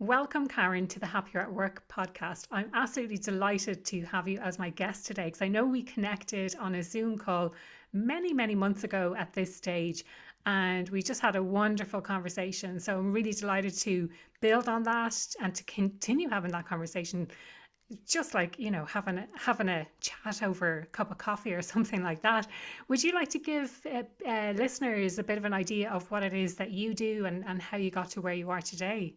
Welcome, Karen, to the Happier at Work podcast. I'm absolutely delighted to have you as my guest today because I know we connected on a Zoom call many months ago at this stage, and we just had a wonderful conversation. So I'm really delighted to build on that and to continue having that conversation, just like, having a chat over a cup of coffee or something like that. Would you like to give listeners a bit of an idea of what it is that you do and how you got to where you are today?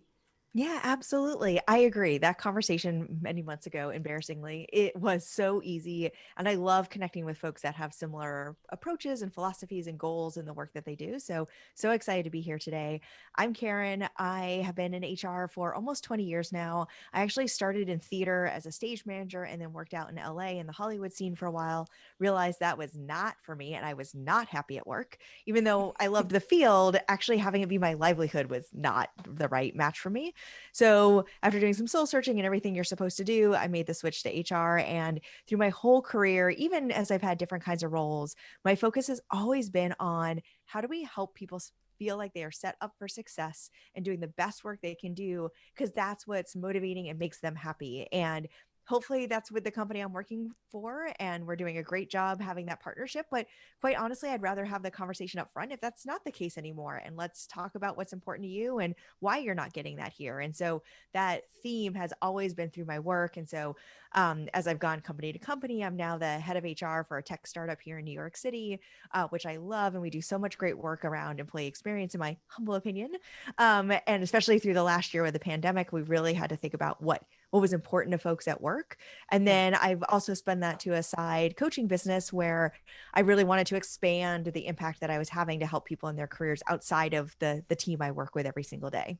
Yeah, absolutely. I agree. That conversation many months ago, embarrassingly, it was so easy. And I love connecting with folks that have similar approaches and philosophies and goals in the work that they do. So excited to be here today. I'm Karen. I have been in HR for almost 20 years now. I actually started in theater as a stage manager and then worked out in LA in the Hollywood scene for a while, realized that was not for me and I was not happy at work. Even though I loved the field, actually having it be my livelihood was not the right match for me. So after doing some soul searching and everything you're supposed to do, I made the switch to HR. And through my whole career, even as I've had different kinds of roles, my focus has always been on how do we help people feel like they are set up for success and doing the best work they can do, because that's what's motivating and makes them happy. And hopefully that's with the company I'm working for, and we're doing a great job having that partnership. But quite honestly, I'd rather have the conversation up front if that's not the case anymore, and let's talk about what's important to you and why you're not getting that here. And so that theme has always been through my work. And so as I've gone company to company, I'm now the head of HR for a tech startup here in New York City, which I love, and we do so much great work around employee experience, in my humble opinion. And especially through the last year with the pandemic, we really had to think about what was important to folks at work. And Yeah. then I've also spun that to a side coaching business where I really wanted to expand the impact that I was having to help people in their careers outside of the team I work with every single day.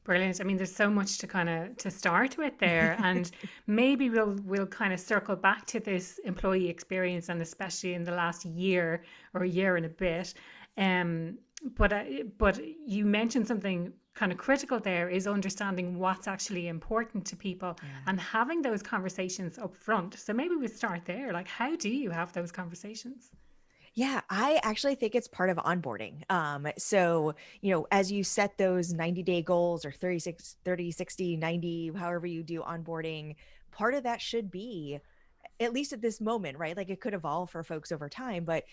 Brilliant. I mean, there's so much to kind of to start with there, and maybe we'll kind of circle back to this employee experience, and especially in the last year or a year and a bit. Um, but you mentioned something kind of critical there is understanding what's actually important to people Yeah. and having those conversations up front. So maybe we start there. Like, how do you have those conversations? Yeah, I actually think it's part of onboarding. So, as you set those 90-day goals or 36, 30, 60, 90, however you do onboarding, part of that should be, at least at this moment, right? Like it could evolve for folks over time, but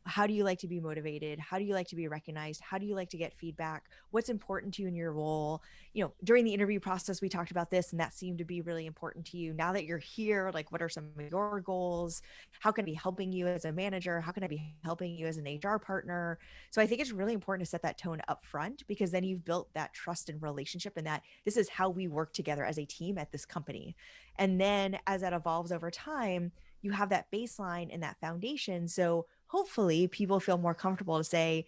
how do you like to be motivated? How do you like to be recognized? How do you like to get feedback? What's important to you in your role? During the interview process, we talked about this and that seemed to be really important to you. Now that you're here, like what are some of your goals? How can I be helping you as a manager? How can I be helping you as an HR partner? So I think it's really important to set that tone up front, because then you've built that trust and relationship, and that this is how we work together as a team at this company. And then as that evolves over time, you have that baseline and that foundation. So hopefully people feel more comfortable to say,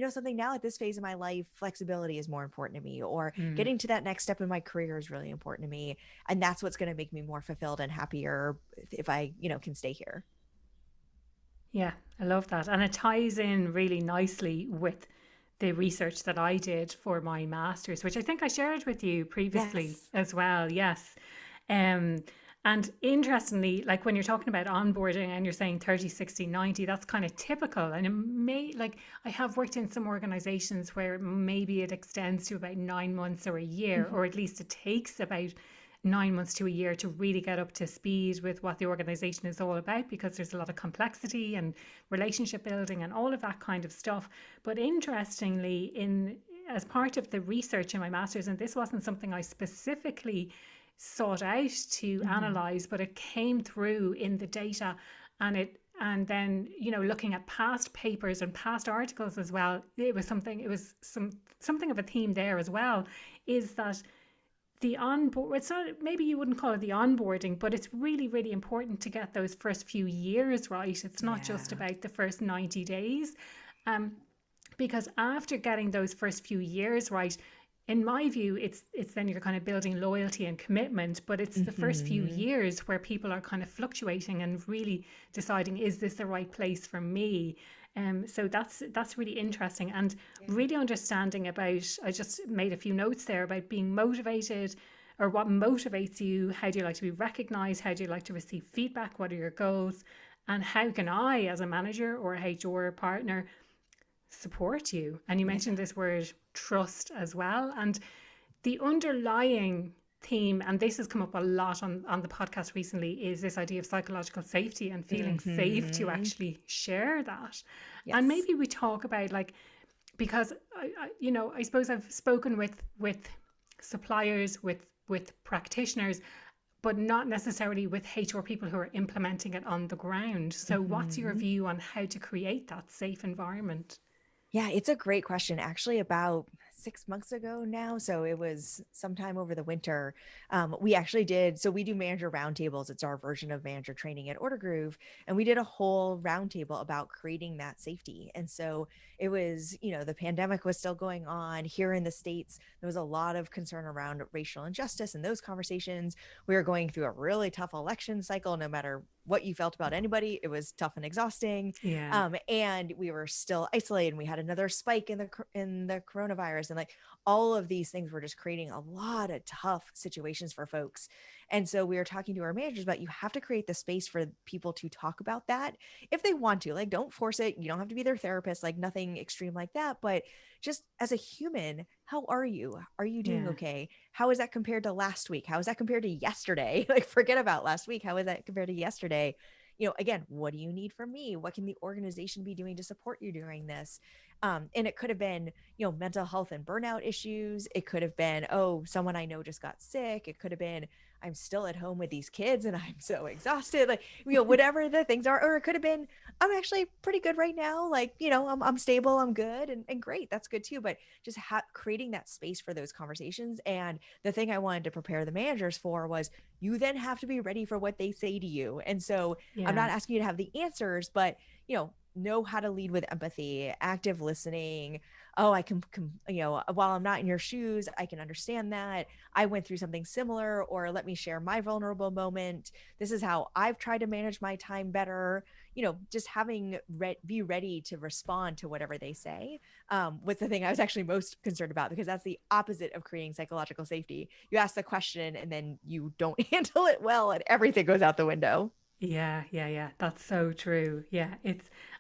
something now at this phase of my life, flexibility is more important to me, or Mm. getting to that next step in my career is really important to me. And that's what's going to make me more fulfilled and happier if I, can stay here. Yeah, I love that. And it ties in really nicely with the research that I did for my master's, which I think I shared with you previously Yes. as well. Yes. Um, and interestingly, like when you're talking about onboarding and you're saying 30, 60, 90, that's kind of typical. And it may, like, I have worked in some organizations where maybe it extends to about 9 months or a year, Mhm. or at least it takes about 9 months to a year to really get up to speed with what the organization is all about, because there's a lot of complexity and relationship building and all of that kind of stuff. But interestingly, in as part of the research in my master's, and this wasn't something I specifically sought out to Mhm. analyze, but it came through in the data, and then looking at past papers and past articles as well, it was something of a theme there as well, is that the onboard, it's not, maybe you wouldn't call it the onboarding, but it's really important to get those first few years right. It's not just Yeah. about the first 90 days. um because after getting those first few years right, in my view, it's then you're kind of building loyalty and commitment, but it's the first few Mhm. years where people are kind of fluctuating and really deciding, is this the right place for me? So that's really interesting, and Yeah. really understanding about. I just made a few notes there about being motivated, or what motivates you. How do you like to be recognized? How do you like to receive feedback? What are your goals? And how can I, as a manager or a HR partner, support you? And you Yeah. mentioned this word trust as well. And the underlying theme, and this has come up a lot on the podcast recently, is this idea of psychological safety and feeling safe to Mm-hmm. actually share that. And Yes. maybe we talk about like, because I suppose I've spoken with suppliers, with practitioners, but not necessarily with HR people who are implementing it on the ground. So what's your Mm-hmm. view on how to create that safe environment? Yeah, it's a great question. Actually, about 6 months ago now, so it was sometime over the winter. We actually did. So we do manager roundtables. It's our version of manager training at Order Groove, and we did a whole roundtable about creating that safety. And so it was, the pandemic was still going on here in the States. There was a lot of concern around racial injustice and those conversations. We were going through a really tough election cycle. No matter what you felt about anybody, it was tough and exhausting. Yeah. And we were still isolated, and we had another spike in the coronavirus, and like all of these things were just creating a lot of tough situations for folks. And so we were talking to our managers about, you have to create the space for people to talk about that if they want to. Like, don't force it. You don't have to be their therapist, like nothing extreme like that, but just as a human, how are you? Are you doing Yeah. okay? How is that compared to last week? How is that compared to yesterday? Like, forget about last week. How is that compared to yesterday? Again, what do you need from me? What can the organization be doing to support you during this? And it could have been, mental health and burnout issues. It could have been, oh, someone I know just got sick. It could have been, I'm still at home with these kids and I'm so exhausted. Like, whatever the things are. Or it could have been, I'm actually pretty good right now. Like, I'm stable, I'm good, and great. That's good too. But just creating that space for those conversations. And the thing I wanted to prepare the managers for was, you then have to be ready for what they say to you. And so I'm Yeah. not asking you to have the answers, but know how to lead with empathy, active listening. Oh, I can, while I'm not in your shoes, I can understand that. I went through something similar, or let me share my vulnerable moment. This is how I've tried to manage my time better. Just having be ready to respond to whatever they say was the thing I was actually most concerned about, because that's the opposite of creating psychological safety. You ask the question and then you don't handle it well, and everything goes out the window. Yeah, yeah, yeah. That's so true. Yeah,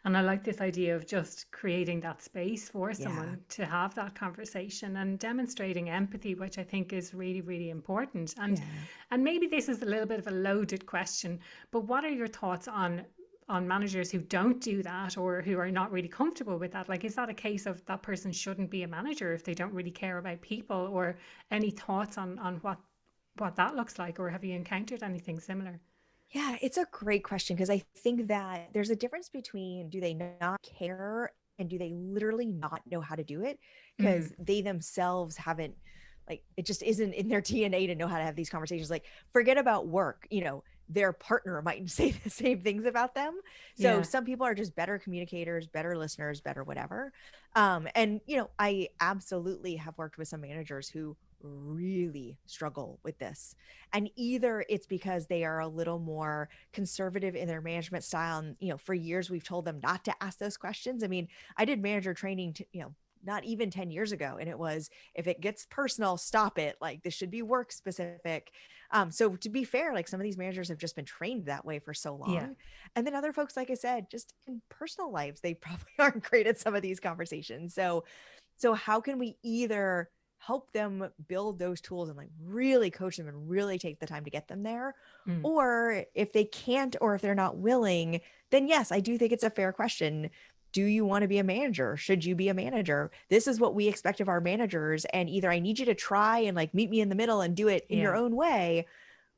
and I like this idea of just creating that space for Yeah. someone to have that conversation and demonstrating empathy, which I think is really, really important. Yeah. And maybe this is a little bit of a loaded question, but what are your thoughts on managers who don't do that or who are not really comfortable with that? Like, is that a case of that person shouldn't be a manager if they don't really care about people, or any thoughts on what that looks like, or have you encountered anything similar? Yeah, it's a great question, because I think that there's a difference between, do they not care and do they literally not know how to do it? Mm, Because they themselves haven't, like, it just isn't in their DNA to know how to have these conversations. Like, forget about work, their partner might say the same things about them. So yeah. some people are just better communicators, better listeners, better whatever. And I absolutely have worked with some managers who really struggle with this, and either it's because they are a little more conservative in their management style, and for years we've told them not to ask those questions. I mean, I did manager training not even 10 years ago, and it was, if it gets personal, stop it. Like, this should be work specific. So to be fair, like, some of these managers have just been trained that way for so Yeah. long, and then other folks, like I said, just in personal lives, they probably aren't great at some of these conversations. So how can we either help them build those tools and like really coach them and really take the time to get them there? Mm. Or if they can't, or if they're not willing, then yes, I do think it's a fair question. Do you want to be a manager? Should you be a manager? This is what we expect of our managers. And either I need you to try and like meet me in the middle and do it in your Yeah. own way.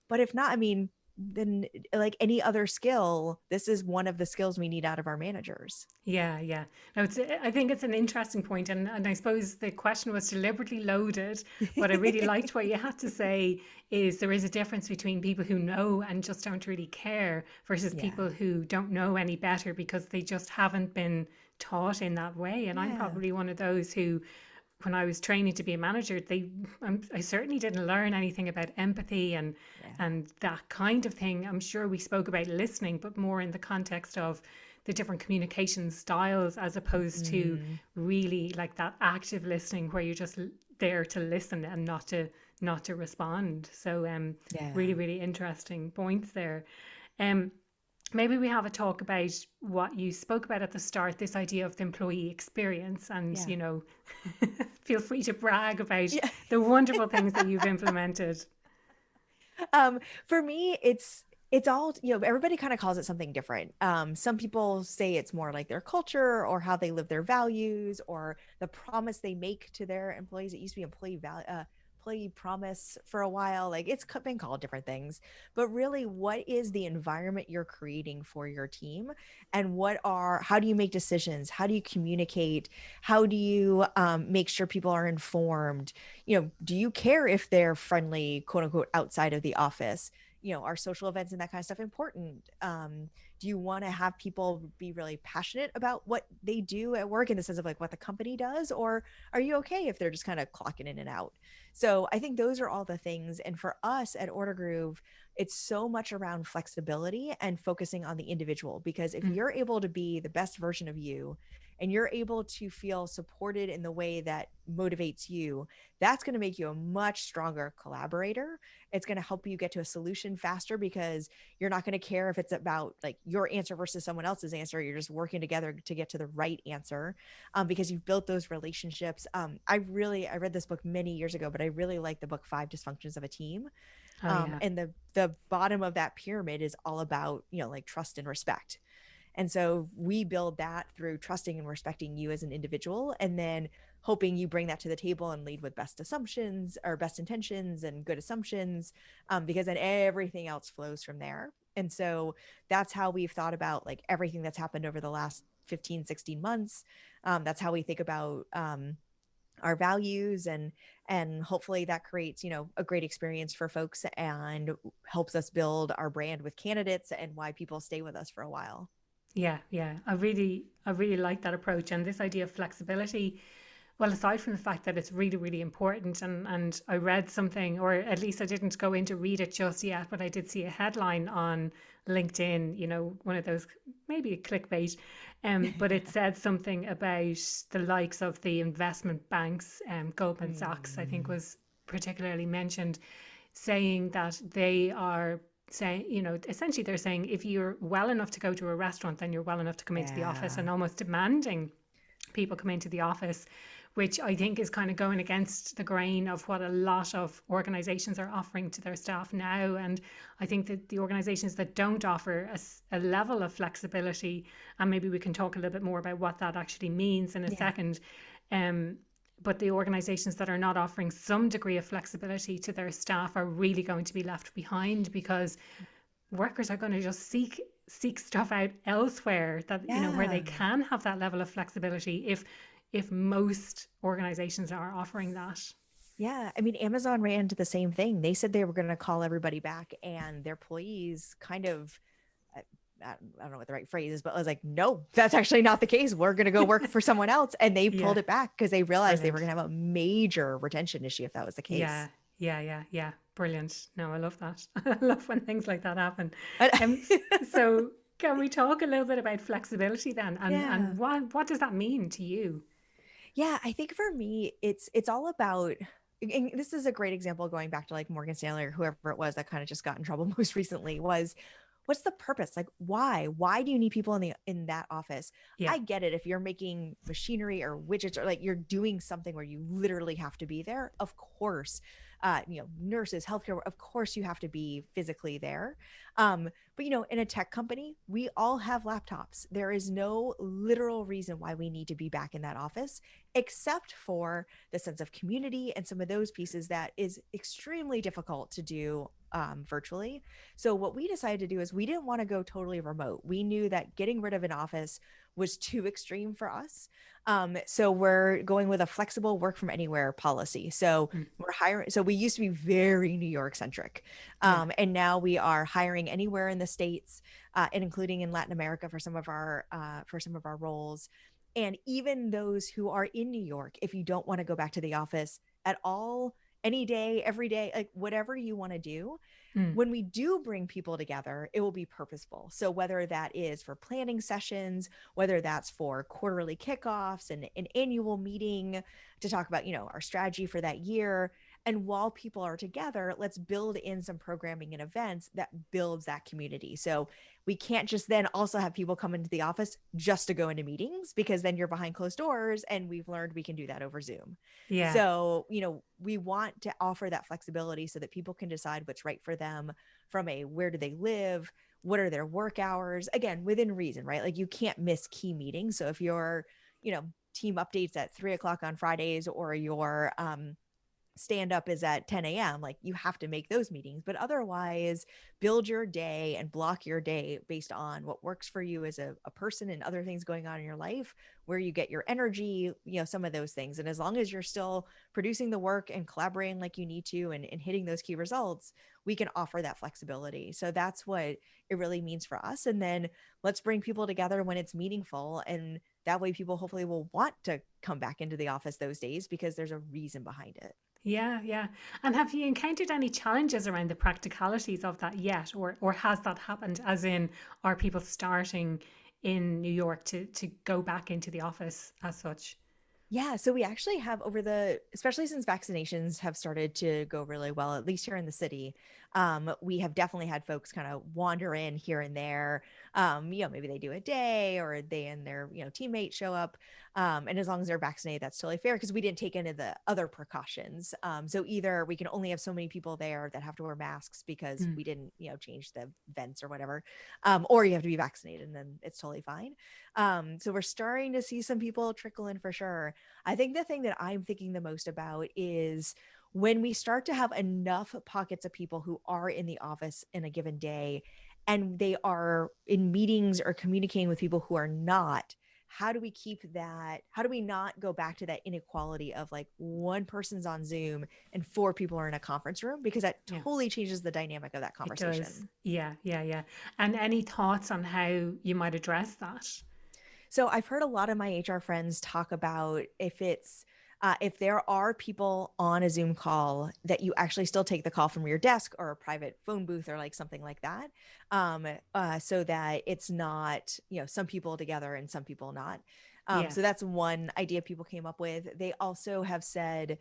But if not, I mean, then like any other skill, this is one of the skills we need out of our managers. Yeah, yeah. No, I think it's an interesting point, and I suppose the question was deliberately loaded. But I really liked what you had to say. Is there is a difference between people who know and just don't really care versus Yeah. people who don't know any better because they just haven't been taught in that way. And I'm Yeah. probably one of those who, when I was training to be a manager, I certainly didn't learn anything about empathy Yeah. and that kind of thing. I'm sure we spoke about listening, but more in the context of the different communication styles as opposed to Mhm. really like that active listening where you're just there to listen and not to respond. So Yeah. really, really interesting points there. Um maybe we have a talk about what you spoke about at the start, this idea of the employee experience. And, Yeah. feel free to brag about Yeah. the wonderful things that you've implemented. Um, for me, it's all, everybody kind of calls it something different. Some people say it's more like their culture or how they live their values or the promise they make to their employees. It used to be employee promise for a while. Like been called different things, but really, what is the environment you're creating for your team, and how do you make decisions? How do you communicate? How do you make sure people are informed? Do you care if they're friendly, quote unquote, outside of the office? Are social events and that kind of stuff important? Do you want to have people be really passionate about what they do at work in the sense of like what the company does? Or are you okay if they're just kind of clocking in and out? So I think those are all the things. And for us at Order Groove, it's so much around flexibility and focusing on the individual, because if Mm. you're able to be the best version of you and you're able to feel supported in the way that motivates you, that's going to make you a much stronger collaborator. It's going to help you get to a solution faster because you're not going to care if it's about like your answer versus someone else's answer. You're just working together to get to the right answer, because you've built those relationships. I read this book many years ago, but I really like the book Five Dysfunctions of a Team. Oh, yeah. And the bottom of that pyramid is all about, like trust and respect. And so we build that through trusting and respecting you as an individual, and then hoping you bring that to the table and lead with best assumptions or best intentions and good assumptions, because then everything else flows from there. And so that's how we've thought about like everything that's happened over the last 15, 16 months. That's how we think about our values, and hopefully that creates a great experience for folks and helps us build our brand with candidates and why people stay with us for a while. Yeah, yeah. I really like that approach, and this idea of flexibility. Well, aside from the fact that it's really, really important, and I read something, or at least I didn't go in to read it just yet, but I did see a headline on LinkedIn, one of those, maybe a clickbait, but it said something about the likes of the investment banks, Goldman Sachs, I think Mm, was particularly mentioned, saying that they are saying, essentially they're saying if you're well enough to go to a restaurant, then you're well enough to come into the office, yeah. and almost demanding people come into the office, which I think is kind of going against the grain of what a lot of organizations are offering to their staff now. And I think that the organizations that don't offer a level of flexibility, and maybe we can talk a little bit more about what that actually means in a Yeah. second, um, but the organizations that are not offering some degree of flexibility to their staff are really going to be left behind, because workers are going to just seek stuff out elsewhere, that where they Yeah. can have that level of flexibility, if most organizations are offering that. Yeah. I mean, Amazon ran into the same thing. They said they were going to call everybody back, and their employees kind of, I, I don't know what the right phrase is, but I was like, no, that's actually not the case. We're going to go work for someone else. And they Yeah, pulled it back because they realized they were brilliant. going to have a major retention issue if that was the Yeah, case. yeah, yeah, yeah, brilliant. No, I love that. I love when things like that happen. But- um so can we talk a little bit about flexibility then, and yeah. what does that mean to you? Yeah, I think for me, it's all about. And this is a great example going back to like Morgan Stanley or whoever it was that kind of just got in trouble most recently. Was what's the purpose? Like, why do you need people in that office? Yeah. I get it if you're making machinery or widgets, or like you're doing something where you literally have to be there. Of course, nurses, healthcare, of course you have to be physically there. But in a tech company, we all have laptops. There is no literal reason why we need to be back in that office, except for the sense of community and some of those pieces that is extremely difficult to do virtually. So what we decided to do is we didn't want to go totally remote. We knew that getting rid of an office was too extreme for us. So we're going with a flexible work from anywhere policy. So Mm, we're hiring. So we used to be very New York centric, yeah. and now we are hiring anywhere in the states, and including in Latin America for some of our roles. And even those who are in New York, if you don't want to go back to the office at all, any day, every day, like whatever you want to do, Mm, when we do bring people together, it will be purposeful. So whether that is for planning sessions, whether that's for quarterly kickoffs and an annual meeting to talk about, our strategy for that year, And while people are together, let's build in some programming and events that builds that community. So we can't just then also have people come into the office just to go into meetings, because then you're behind closed doors, and we've learned we can do that over Zoom. Yeah. So, we want to offer that flexibility so that people can decide what's right for them from a where do they live, what are their work hours, again, within reason, right? Like you can't miss key meetings. So if your, team updates at 3 o'clock on Fridays, or your stand up is at 10 a.m., like you have to make those meetings. But otherwise, build your day and block your day based on what works for you as a person, and other things going on in your life, where you get your energy, some of those things. And as long as you're still producing the work and collaborating like you need to, and hitting those key results, we can offer that flexibility. So that's what it really means for us. And then let's bring people together when it's meaningful. And that way people hopefully will want to come back into the office those days, because there's a reason behind it. Yeah, yeah. And have you encountered any challenges around the practicalities of that yet, or has that happened? As in, are people starting in New York to go back into the office as such? Yeah, so we actually have especially since vaccinations have started to go really well, at least here in the city, we have definitely had folks kind of wander in here and there. Maybe they do a day, or they and their, teammates show up. And as long as they're vaccinated, that's totally fair, because we didn't take any of the other precautions. So either we can only have so many people there that have to wear masks because Mm. we didn't, change the vents or whatever, or you have to be vaccinated, and then it's totally fine. So we're starting to see some people trickle in for sure. I think the thing that I'm thinking the most about is when we start to have enough pockets of people who are in the office in a given day, and they are in meetings or communicating with people who are not. How do we keep that? How do we not go back to that inequality of like one person's on Zoom and four people are in a conference room? Because that Yeah, totally changes the dynamic of that it does. conversation. Yeah, yeah, yeah. And any thoughts on how you might address that? So I've heard a lot of my HR friends talk about if there are people on a Zoom call, that you actually still take the call from your desk or a private phone booth or like something like that, so that it's not, some people together and some people not. Yeah, So that's one idea people came up with. They also have said,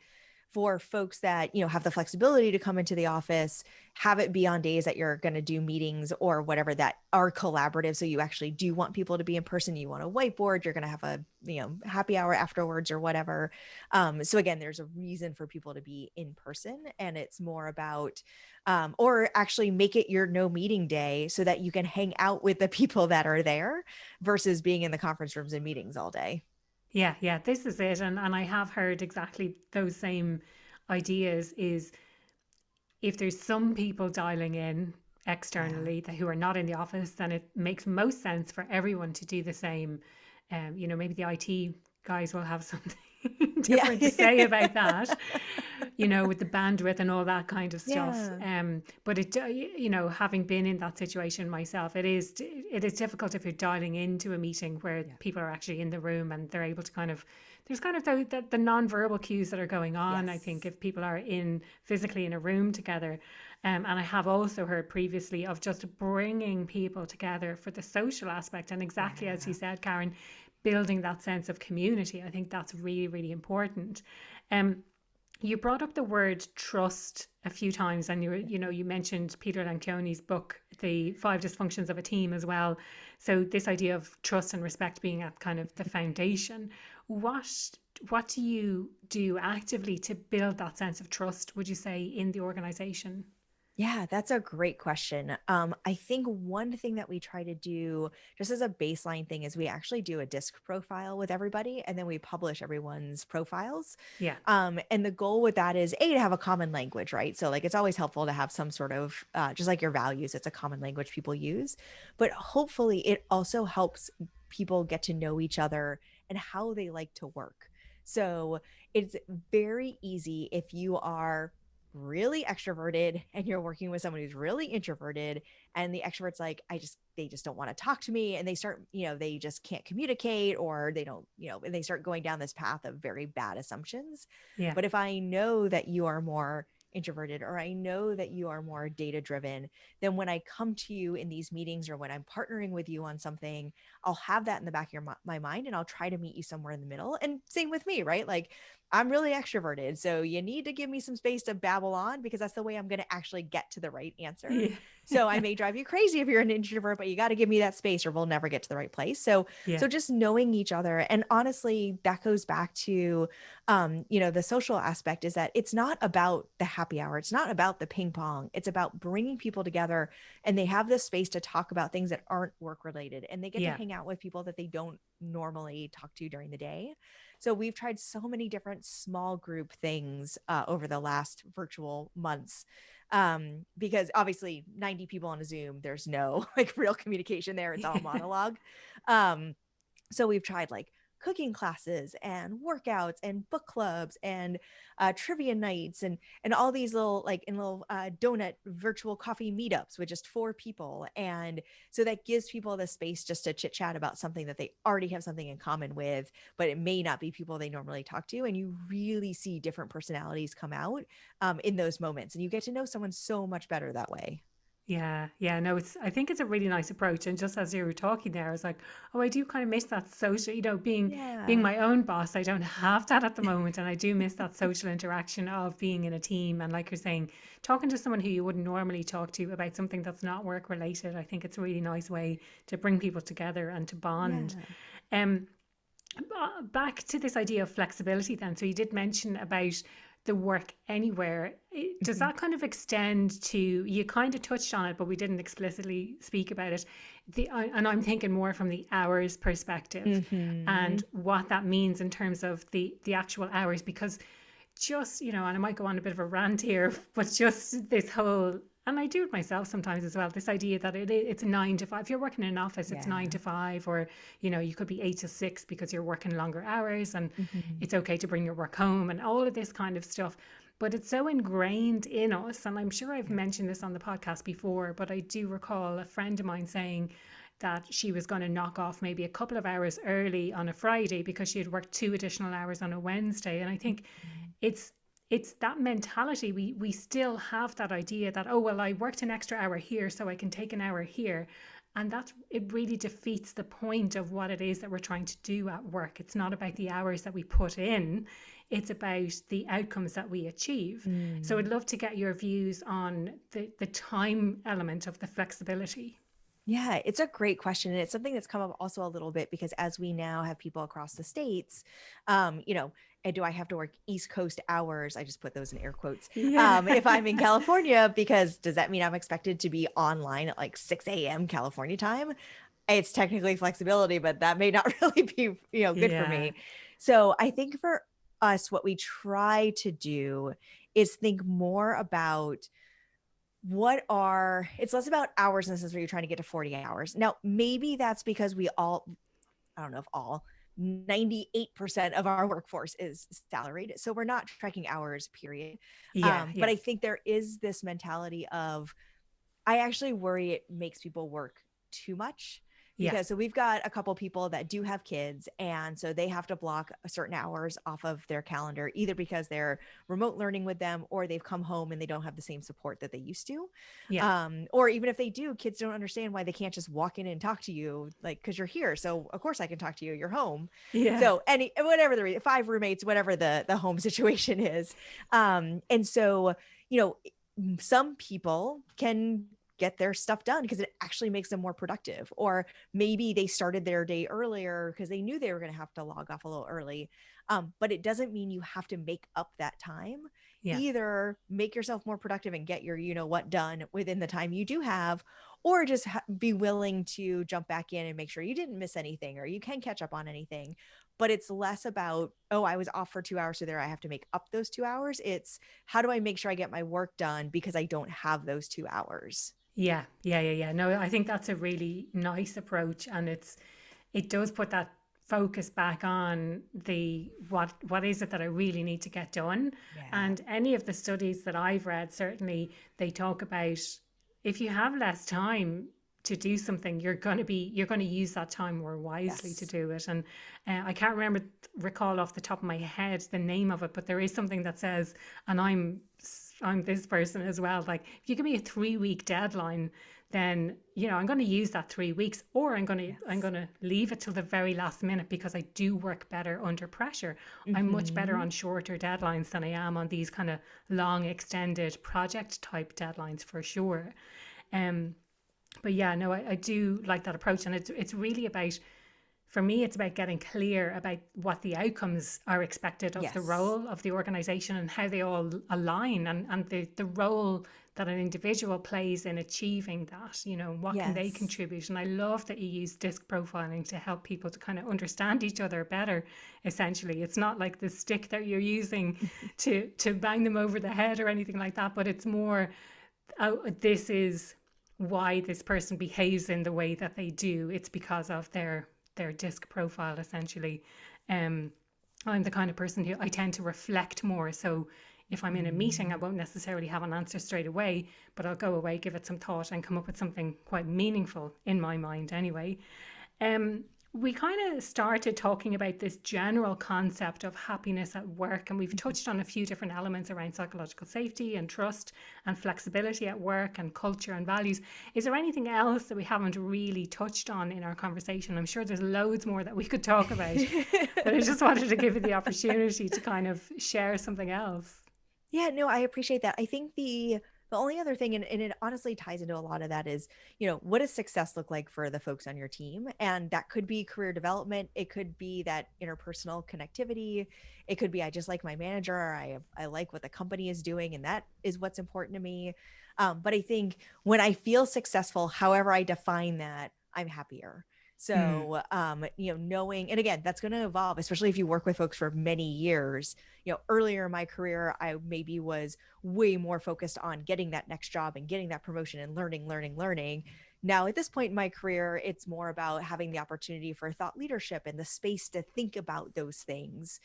for folks that have the flexibility to come into the office, have it be on days that you're going to do meetings or whatever that are collaborative, so you actually do want people to be in person, you want a whiteboard, you're going to have a happy hour afterwards or whatever. So again, there's a reason for people to be in person, and it's more about or actually make it your no meeting day so that you can hang out with the people that are there, versus being in the conference rooms and meetings all day. yeah, yeah. This is it, and I have heard exactly those same ideas. Is if there's some people dialing in Yeah. externally that who are not in the office, then it makes most sense for everyone to do the same. Maybe the IT guys will have something Yeah. different to say about that, with the bandwidth and all that kind of stuff. Yeah. But having been in that situation myself, it is difficult if you're dialing into a meeting where Yeah. people are actually in the room and they're able to there's kind of the non-verbal cues that are going on. I think Yes. if people are in physically in a room together, and I have also heard previously of just bringing people together for the social aspect, and exactly as you Yeah. said, Karen, building that sense of community. I think that's really, really important. Um, you brought up the word trust a few times, and you mentioned Peter Lencioni's book, The Five Dysfunctions of a Team, as well. So this idea of trust and respect being at kind of the foundation. What what do you do actively to build that sense of trust, would you say, in the organization? Yeah, that's a great question. I think one thing that we try to do just as a baseline thing is we actually do a disc profile with everybody, and then we publish everyone's profiles. Yeah, And the goal with that is to have a common language, right? So like it's always helpful to have some sort of just like your values, it's a common language people use, but hopefully it also helps people get to know each other and how they like to work. So it's very easy if you are really extroverted and you're working with someone who's really introverted, and the extrovert's like, they just don't want to talk to me, and they start, they just can't communicate, or they don't, and they start going down this path of very bad assumptions. yeah, But if I know that you are more introverted, or I know that you are more data driven, then when I come to you in these meetings, or when I'm partnering with you on something, I'll have that in the back of my mind, and I'll try to meet you somewhere in the middle. And same with me, right? Like I'm really extroverted, so you need to give me some space to babble on because that's the way I'm going to actually get to the right answer. Yeah. So I may drive you crazy if you're an introvert, but you got to give me that space or we'll never get to the right place. So Yeah. so just knowing each other, and honestly that goes back to the social aspect, is that it's not about the happy hour. It's not about the ping pong. It's about bringing people together, and they have this space to talk about things that aren't work related, and they get to Yeah. hang out with people that they don't normally talk to during the day. So we've tried so many different small group things over the last virtual months, because obviously 90 people on a Zoom, there's no like real communication there. It's all monologue. Um, so we've tried like cooking classes and workouts and book clubs and trivia nights and all these little donut virtual coffee meetups with just 4 people. And so that gives people the space just to chit chat about something that they already have something in common with, but it may not be people they normally talk to. And you really see different personalities come out in those moments, and you get to know someone so much better that way. Yeah, yeah, no, I think it's a really nice approach. And just as you were talking there, I was like, oh, I do kind of miss that social, being Yeah. my own boss. I don't have that at the moment. And I do miss that social interaction of being in a team. And like you're saying, talking to someone who you wouldn't normally talk to about something that's not work related. I think it's a really nice way to bring people together and to bond. Yeah. Um, Back to this idea of flexibility then. So you did mention about the work anywhere. Does Mhm. that kind of extend to, you kind of touched on it, but we didn't explicitly speak about it. And I'm thinking more from the hours perspective and Mhm. what that means in terms of the actual hours, because just, and I might go on a bit of a rant here, but just this whole, and I do it myself sometimes as well, this idea that it's 9 to 5. If you're working in an office, it's Yeah. 9 to 5, or, you could be 8 to 6 because you're working longer hours, and Mhm. it's okay to bring your work home and all of this kind of stuff. But it's so ingrained in us. And I'm sure I've Yeah. mentioned this on the podcast before, but I do recall a friend of mine saying that she was going to knock off maybe a couple of hours early on a Friday because she had worked 2 additional hours on a Wednesday. And I think Mhm. it's it's that mentality. We still have that idea that, oh well, I worked an extra hour here so I can take an hour here, and that it really defeats the point of what it is that we're trying to do at work. It's not about the hours that we put in, it's about the outcomes that we achieve. So I'd Mm. love to get your views on the time element of the flexibility. Yeah, it's a great question. And it's something that's come up also a little bit because as we now have people across the states, and do I have to work East Coast hours? I just put those in air quotes. Yeah. If I'm in California, because does that mean I'm expected to be online at like 6 a.m. California time? It's technically flexibility, but that may not really be, good for Yeah. me. So I think for us, what we try to do is think more about it's less about hours in the sense where you're trying to get to 40 hours. Now, maybe that's because I don't know if all, 98% of our workforce is salaried. So we're not tracking hours, period. Yeah. But Yeah. I think there is this mentality of, I actually worry it makes people work too much Yeah. because so we've got a couple people that do have kids, and so they have to block certain hours off of their calendar, either because they're remote learning with them or they've come home and they don't have the same support that they used to. Yeah. Or even if they do, kids don't understand why they can't just walk in and talk to you, like, because you're here, so of course I can talk to you, you're home. Yeah. So any whatever the 5 roommates, whatever the home situation is. And so some people can get their stuff done because it actually makes them more productive, or maybe they started their day earlier because they knew they were going to have to log off a little early. But it doesn't mean you have to make up that time. Yeah. Either make yourself more productive and get your what done within the time you do have, or just be willing to jump back in and make sure you didn't miss anything or you can catch up on anything. But it's less about, oh, I was off for 2 hours, so there I have to make up those 2 hours. It's, how do I make sure I get my work done because I don't have those 2 hours? Yeah, yeah, yeah, yeah. No, I think that's a really nice approach, and it does put that focus back on the what is it that I really need to get done. Yeah. And any of the studies that I've read, certainly they talk about if you have less time to do something, you're going to use that time more wisely to Yes. do it. And I can't recall off the top of my head the name of it, but there is something that says, and I'm I'm this person as well. Like if you give me a 3 week deadline, then I'm going to use that 3 weeks, or I'm Yes. going to leave it till the very last minute, because I do work better under pressure. I'm much better Hmm. on shorter deadlines than I am on these kind of long extended project type deadlines, for sure. Um, but yeah, no, I do like that approach, and it's really about, for me, it's about getting clear about what the outcomes are expected of the Yes. role of the organization, and how they all align, and the role that an individual plays in achieving that. What can they Yes. contribute? And I love that you use disc profiling to help people to kind of understand each other better. Essentially, it's not like the stick that you're using to bang them over the head or anything like that, but it's more, oh, this is why this person behaves in the way that they do. It's because of their disc profile, essentially. Um, I'm the kind of person who I tend to reflect more. So if I'm in a meeting, I Mhm. won't necessarily have an answer straight away, but I'll go away, give it some thought, and come up with something quite meaningful in my mind anyway. Um, we kind of started talking about this general concept of happiness at work, and we've touched on a few different elements around psychological safety and trust and flexibility at work and culture and values. Is there anything else that we haven't really touched on in our conversation? I'm sure there's loads more that we could talk about, but I just wanted to give you the opportunity to kind of share something else. Yeah, no, I appreciate that. I think the only other thing, and it honestly ties into a lot of that, is, what does success look like for the folks on your team? And that could be career development. It could be that interpersonal connectivity. It could be, I just like my manager. Or I like what the company is doing, and that is what's important to me. But I think when I feel successful, however I define that, I'm happier. Mm. So, knowing, and again, that's going to evolve, especially if you work with folks for many years. Earlier in my career, I maybe was way more focused on getting that next job and getting that promotion and learning, learning, learning. Now, at this point in my career, it's more about having the opportunity for thought leadership and the space to think about those things.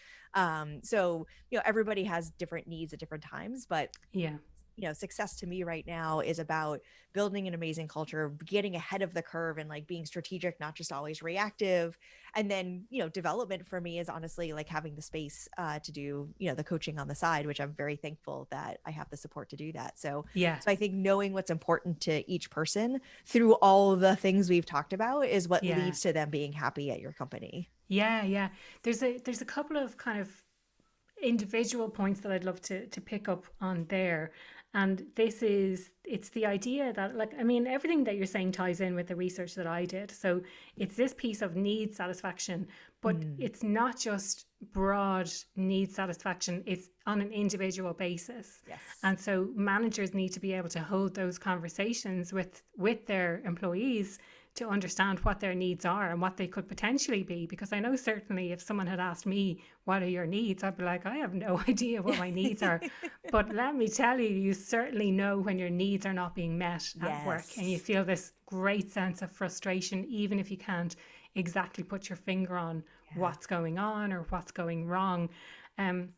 So, everybody has different needs at different times, but Yeah. success to me right now is about building an amazing culture, getting ahead of the curve, and like being strategic, not just always reactive. And then, development for me is honestly like having the space to do, the coaching on the side, which I'm very thankful that I have the support to do that. So, Yeah. so I think knowing what's important to each person through all of the things we've talked about is what Yeah. leads to them being happy at your company. Yeah. Yeah. There's a couple of kind of individual points that I'd love to pick up on there. And it's the idea that, like, I mean, everything that you're saying ties in with the research that I did. So it's this piece of need satisfaction, but Mm, it's not just broad need satisfaction, it's on an individual basis. yes. And so managers need to be able to hold those conversations with their employees to understand what their needs are and what they could potentially be. Because I know certainly if someone had asked me, what are your needs? I'd be like, I have no idea what my needs are. But let me tell you, you certainly know when your needs are not being met at work, and you Yes. feel this great sense of frustration, even if you can't exactly put your finger on Yeah. what's going on or what's going wrong. Um,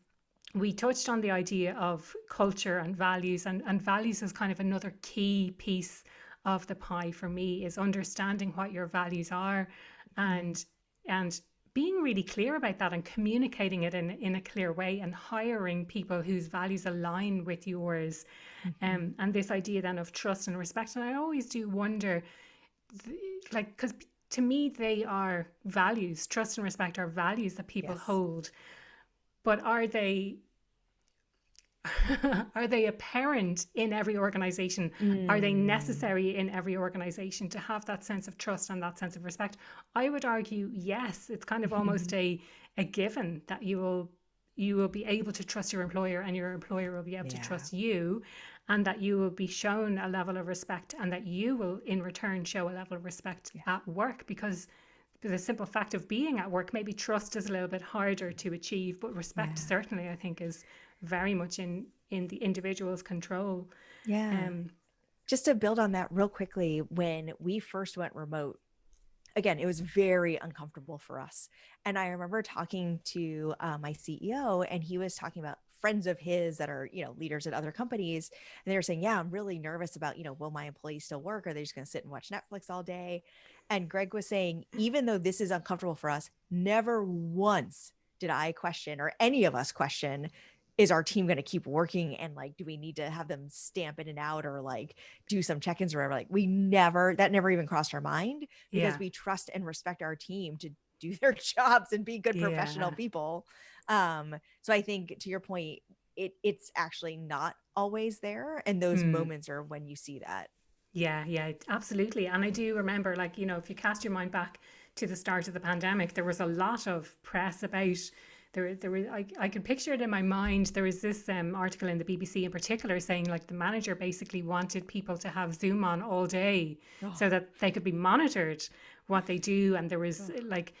we touched on the idea of culture and values, and values is kind of another key piece of the pie for me, is understanding what your values are, Mm, and being really clear about that and communicating it in a clear way, and hiring people whose values align with yours. mhm. And this idea then of trust and respect. And I always do wonder, like, because to me they are values. Trust and respect are values that people Yes. hold, but are they apparent in every organization? Are they Mm. necessary in every organization to have that sense of trust and that sense of respect? I would argue yes. It's kind of almost a given that you will be able to trust your employer, and your employer will be able to Yeah. trust you, and that you will be shown a level of respect, and that you will in return show a level of respect Yeah. at work. Because the simple fact of being at work, maybe trust is a little bit harder to achieve, but respect Yeah. certainly, I think, is very much in the individual's control. Yeah. Um, Just to build on that real quickly, when we first went remote, again, it was very uncomfortable for us. And I remember talking to my CEO, and he was talking about friends of his that are, leaders at other companies. And they were saying, yeah, I'm really nervous about, will my employees still work? Are they just going to sit and watch Netflix all day? And Greg was saying, even though this is uncomfortable for us, never once did I question, or any of us question, is our team going to keep working, and like, do we need to have them stamp in and out, or like do some check-ins or whatever? Like, that never even crossed our mind, because Yeah. we trust and respect our team to do their jobs and be good professional Yeah. people. So I think, to your point, it's actually not always there, and those Mm. moments are when you see that. Yeah, yeah, absolutely. And I do remember, like, if you cast your mind back to the start of the pandemic, there was a lot of press about I could picture it in my mind. There was this article in the BBC in particular saying, like, the manager basically wanted people to have Zoom on all day Oh, so that they could be monitored what they do. And there was oh like,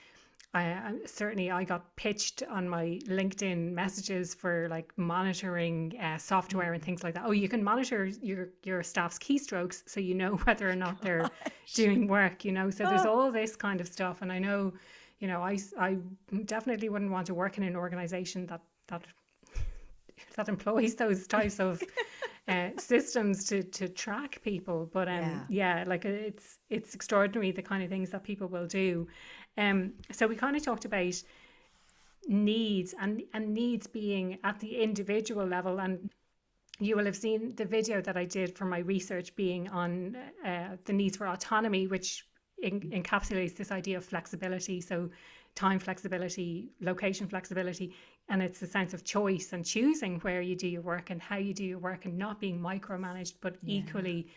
certainly I got pitched on my LinkedIn messages for like monitoring software and mm. things like that. Oh, you can monitor your staff's keystrokes so you know whether or not they're Gosh. doing work. So there's Oh, all this kind of stuff, and I know, I definitely wouldn't want to work in an organization that employs those types of systems to track people. But yeah. yeah, like it's extraordinary the kind of things that people will do. So we kind of talked about needs, and needs being at the individual level, and you will have seen the video that I did for my research being on the needs for autonomy, which encapsulates this idea of flexibility. So, time flexibility, location flexibility, and it's a sense of choice and choosing where you do your work and how you do your work, and not being micromanaged, but Yeah. equally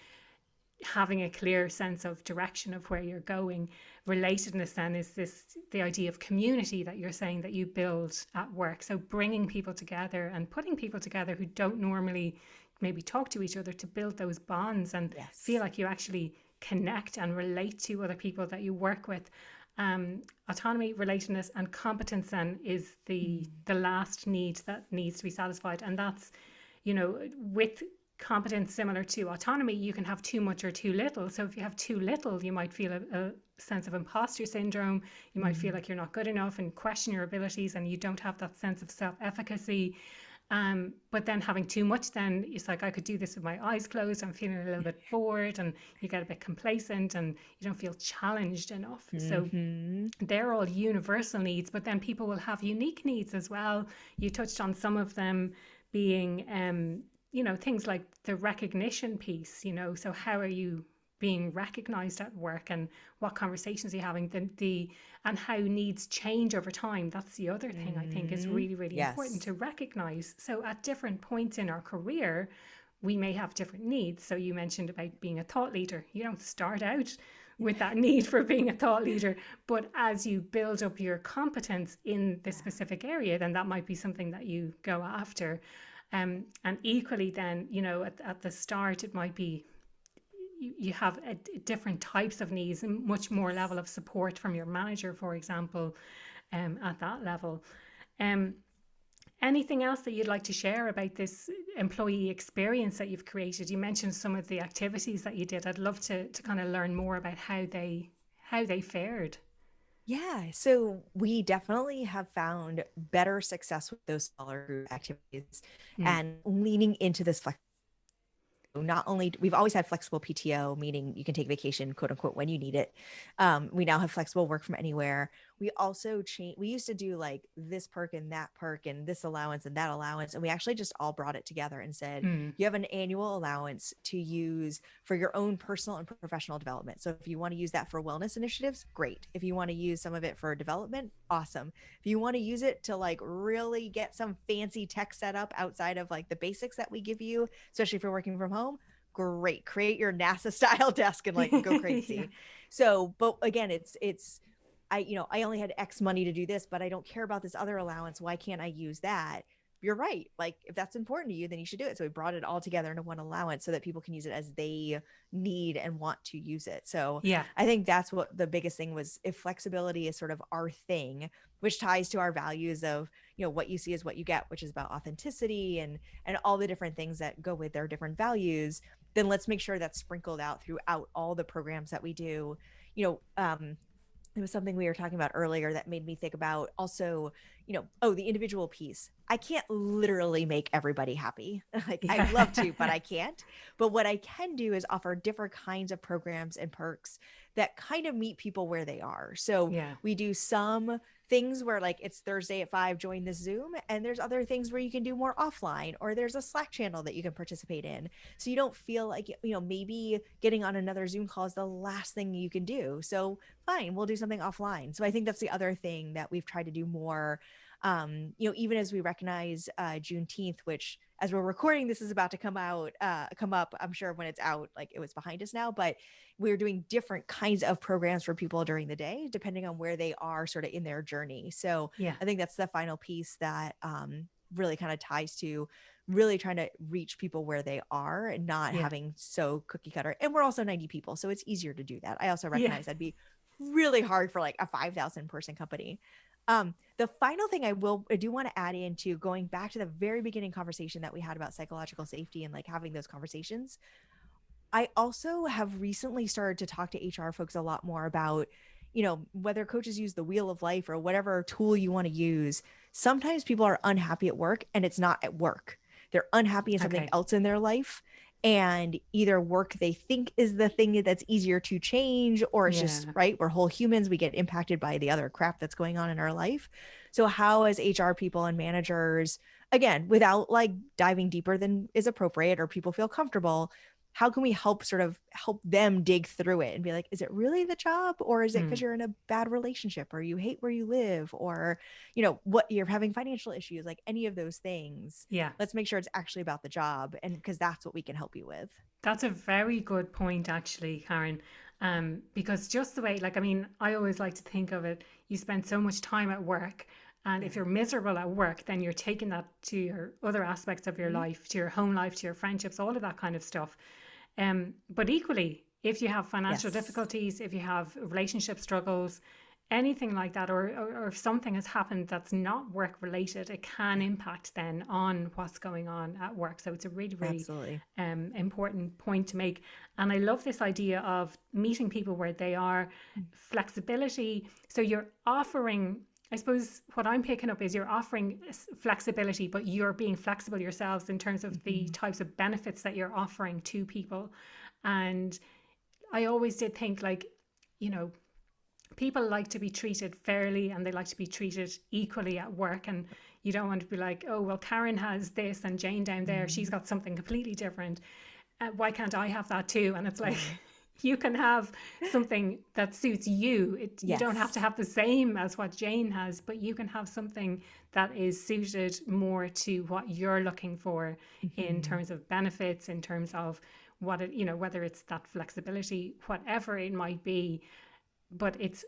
having a clear sense of direction of where you're going. Relatedness then is the idea of community that you're saying that you build at work. So bringing people together and putting people together who don't normally maybe talk to each other, to build those bonds and feel Yes. like you actually connect and relate to other people that you work with. Autonomy, relatedness, and competence then is Mm. the last need that needs to be satisfied, and that's, with competence similar to autonomy, you can have too much or too little. So if you have too little, you might feel a sense of imposter syndrome. You might feel Mm. like you're not good enough and question your abilities, and you don't have that sense of self-efficacy. But then having too much, then it's like, I could do this with my eyes closed. I'm feeling a little bit bored, and you get a bit complacent, and you don't feel challenged enough. So Mm-hmm. they're all universal needs, but then people will have unique needs as well. You touched on some of them being, things like the recognition piece, so how are you being recognized at work, and what conversations are you having, and how needs change over time. That's the other thing I think is Mm. really, really important Yes. to recognize. So at different points in our career, we may have different needs. So you mentioned about being a thought leader. You don't start out with that need for being a thought leader, but as you build up your competence in this Yeah. specific area, then that might be something that you go after. And equally, then, at the start, it might be you have different types of needs and much more Yes. level of support from your manager, for example, at that level. Um, Anything else that you'd like to share about this employee experience that you've created? You mentioned some of the activities that you did. I'd love to kind of learn more about how they fared. Yeah, so we definitely have found better success with those smaller group activities, Mm. and leaning into this flexibility. Not only we've always had flexible PTO, meaning you can take vacation, quote unquote, when you need it. We now have flexible work from anywhere. We also change. We used to do like this perk and that perk and this allowance and that allowance, and we actually just all brought it together and said, Mm. you have an annual allowance to use for your own personal and professional development. So if you want to use that for wellness initiatives, great. If you want to use some of it for development, awesome. If you want to use it to like really get some fancy tech set up outside of like the basics that we give you, especially if you're working from home, great. Create your NASA style desk and like go Yeah. crazy. So, but again, it's I only had X money to do this, but I don't care about this other allowance. Why can't I use that? You're right. Like, if that's important to you, then you should do it. So we brought it all together into one allowance so that people can use it as they need and want to use it. So Yeah. I think that's what the biggest thing was. If flexibility is sort of our thing, which ties to our values of, what you see is what you get, which is about authenticity and all the different things that go with their different values, then let's make sure that's sprinkled out throughout all the programs that we do. You know, it was something we were talking about earlier that made me think about also, the individual piece. I can't literally make everybody happy. Like, I'd love to, but Yeah. I can't. But what I can do is offer different kinds of programs and perks that kind of meet people where they are. So Yeah. we do some things where like it's Thursday at 5, join this Zoom, and there's other things where you can do more offline, or there's a Slack channel that you can participate in. So you don't feel like, maybe getting on another Zoom call is the last thing you can do. So fine, we'll do something offline. So I think that's the other thing that we've tried to do more. Even as we recognize Juneteenth, which as we're recording, this is about to come up. I'm sure when it's out, like it was behind us now, but we're doing different kinds of programs for people during the day, depending on where they are sort of in their journey. So Yeah. I think that's the final piece that really kind of ties to really trying to reach people where they are and not Yeah. having so cookie cutter. And we're also 90 people, so it's easier to do that. I also Yeah. recognize that'd be really hard for like a 5,000 person company. The final thing I do want to add into going back to the very beginning conversation that we had about psychological safety and like having those conversations. I also have recently started to talk to HR folks a lot more about, whether coaches use the wheel of life or whatever tool you want to use. Sometimes people are unhappy at work and it's not at work. They're unhappy in something Okay. else in their life. And either work they think is the thing that's easier to change, or it's just, Yeah. right, we're whole humans, we get impacted by the other crap that's going on in our life. So how, as HR people and managers, again, without like diving deeper than is appropriate or people feel comfortable, how can we help them dig through it and be like, is it really the job, or is it because you're in a bad relationship, or you hate where you live, or what you're having financial issues, like any of those things. Yeah. Let's make sure it's actually about the job, and because that's what we can help you with. That's a very good point, actually, Karen. Because just the way, like, I mean, I always like to think of it, you spend so much time at work. And if you're miserable at work, then you're taking that to your other aspects of your life, to your home life, to your friendships, all of that kind of stuff. But equally, if you have financial Yes. difficulties, if you have relationship struggles, anything like that, or if something has happened that's not work related, it can impact then on what's going on at work. So it's a really, really Absolutely. important point to make. And I love this idea of meeting people where they are, flexibility. So you're offering, I suppose what I'm picking up is you're offering flexibility, but you're being flexible yourselves in terms of the types of benefits that you're offering to people. And I always did think like, people like to be treated fairly and they like to be treated equally at work. And you don't want to be like, oh, well, Karen has this and Jane down there, she's got something completely different. Why can't I have that too? And it's like, you can have something that suits you. You don't have to have the same as what Jane has, but you can have something that is suited more to what you're looking for in terms of benefits, in terms of what it, whether it's that flexibility, whatever it might be. But it's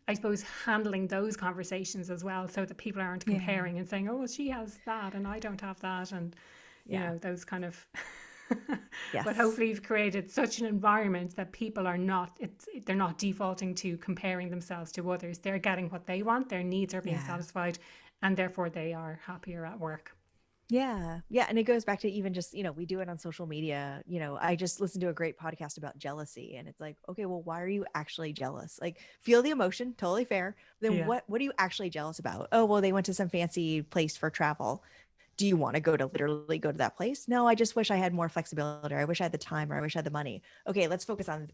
I suppose handling those conversations as well, so that people aren't comparing and saying, oh, well, she has that and I don't have that, and those kind of but hopefully you've created such an environment that people are not, they're not defaulting to comparing themselves to others. They're getting what they want, their needs are being satisfied, and therefore they are happier at work. Yeah. Yeah. And it goes back to even just, we do it on social media. I just listened to a great podcast about jealousy, and it's like, okay, well, why are you actually jealous? Like, feel the emotion, totally fair. Then what are you actually jealous about? Oh, well, they went to some fancy place for travel. Do you want to literally go to that place? No, I just wish I had more flexibility. Or I wish I had the time, or I wish I had the money. Okay, let's focus on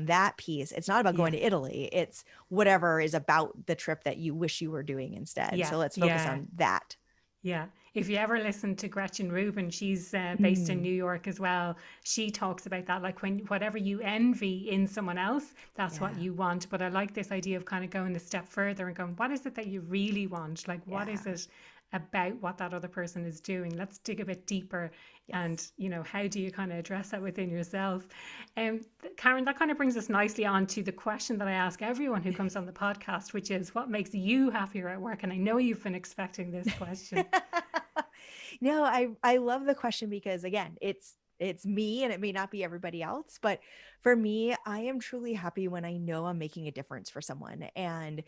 that piece. It's not about going to Italy. It's whatever is about the trip that you wish you were doing instead. So let's focus on that. Yeah. If you ever listen to Gretchen Rubin, she's based in New York as well. She talks about that, like whatever you envy in someone else, that's what you want. But I like this idea of kind of going a step further and going, what is it that you really want? Like, what is it about what that other person is doing? Let's dig a bit deeper. And, how do you kind of address that within yourself? Karen, that kind of brings us nicely on to the question that I ask everyone who comes on the podcast, which is, what makes you happier at work? And I know you've been expecting this question. No, I love the question because, again, it's me and it may not be everybody else, but for me, I am truly happy when I know I'm making a difference for someone. And,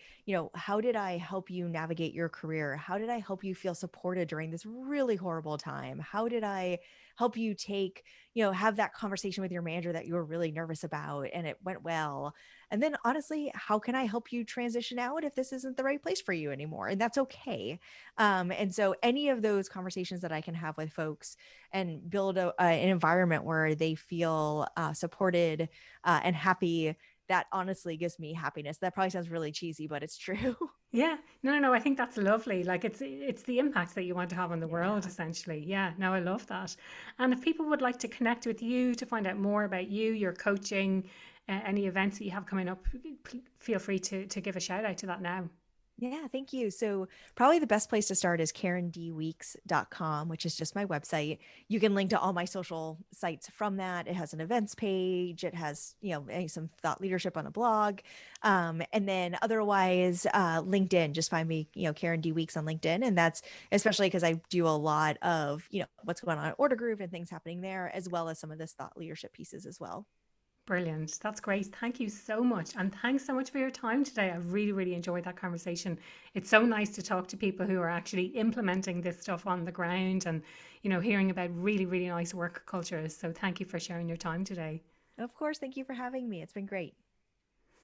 how did I help you navigate your career? How did I help you feel supported during this really horrible time? How did I help you have that conversation with your manager that you were really nervous about and it went well? And then honestly, how can I help you transition out if this isn't the right place for you anymore? And that's okay. And so any of those conversations that I can have with folks and build an environment where they feel supported and happy, that honestly gives me happiness. That probably sounds really cheesy, but it's true. Yeah, no. I think that's lovely. Like it's the impact that you want to have on the world, Yeah. essentially. Yeah, no, I love that. And if people would like to connect with you to find out more about you, your coaching, any events that you have coming up, feel free to give a shout out to that now. Yeah, thank you. So, probably the best place to start is karendweeks.com, which is just my website. You can link to all my social sites from that. It has an events page, it has, some thought leadership on a blog. And then otherwise, LinkedIn, just find me, Karen D Weeks on LinkedIn. And that's especially because I do a lot of, what's going on at Order Groove and things happening there, as well as some of this thought leadership pieces as well. Brilliant. That's great. Thank you so much. And thanks so much for your time today. I really, really enjoyed that conversation. It's so nice to talk to people who are actually implementing this stuff on the ground and, hearing about really, really nice work cultures. So thank you for sharing your time today. Of course, thank you for having me. It's been great.